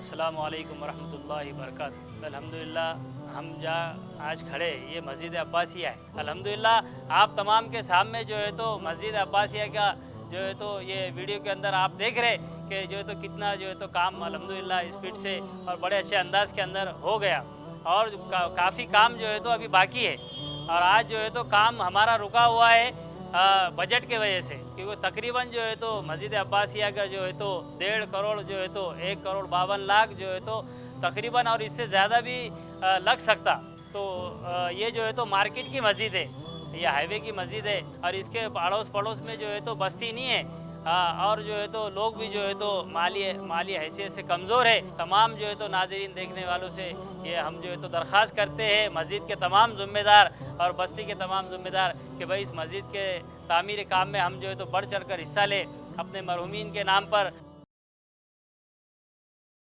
अस्सलामु अलैकुम वरहमतुल्लाहि वबरकातुहू। अल्हम्दुलिल्लाह हम जहाँ आज खड़े ये मस्जिद अब्बासिया है। अल्हम्दुलिल्लाह आप तमाम के सामने जो है तो मस्जिद अब्बासिया का जो है तो ये वीडियो के अंदर आप देख रहे कि जो है तो कितना जो है तो काम अल्हम्दुलिल्लाह स्पीड से और बड़े अच्छे अंदाज के अंदर हो गया और काफ़ी काम जो है तो अभी बाकी है। और आज जो है तो काम हमारा रुका हुआ है बजट के वजह से, क्योंकि तकरीबन जो है तो मस्जिद अब्बासिया का जो है तो 1.5 करोड़ जो है तो 1,52,00,000 जो है तो तकरीबन, और इससे ज़्यादा भी लग सकता। तो ये जो है तो मार्केट की मस्जिद है, ये हाईवे की मस्जिद है और इसके अड़ोस पड़ोस में जो है तो बस्ती नहीं है। और जो है तो लोग भी जो है तो माली हैसियत से कमज़ोर है। तमाम जो है तो नाज़रीन देखने वालों से ये हम जो है तो दरख्वास्त करते हैं मस्जिद के तमाम ज़िम्मेदार और बस्ती के तमाम ज़िम्मेदार कि भाई इस मस्जिद के तामीर काम में हम जो है तो बढ़ चढ़ कर हिस्सा लें, अपने मरहूमीन के नाम पर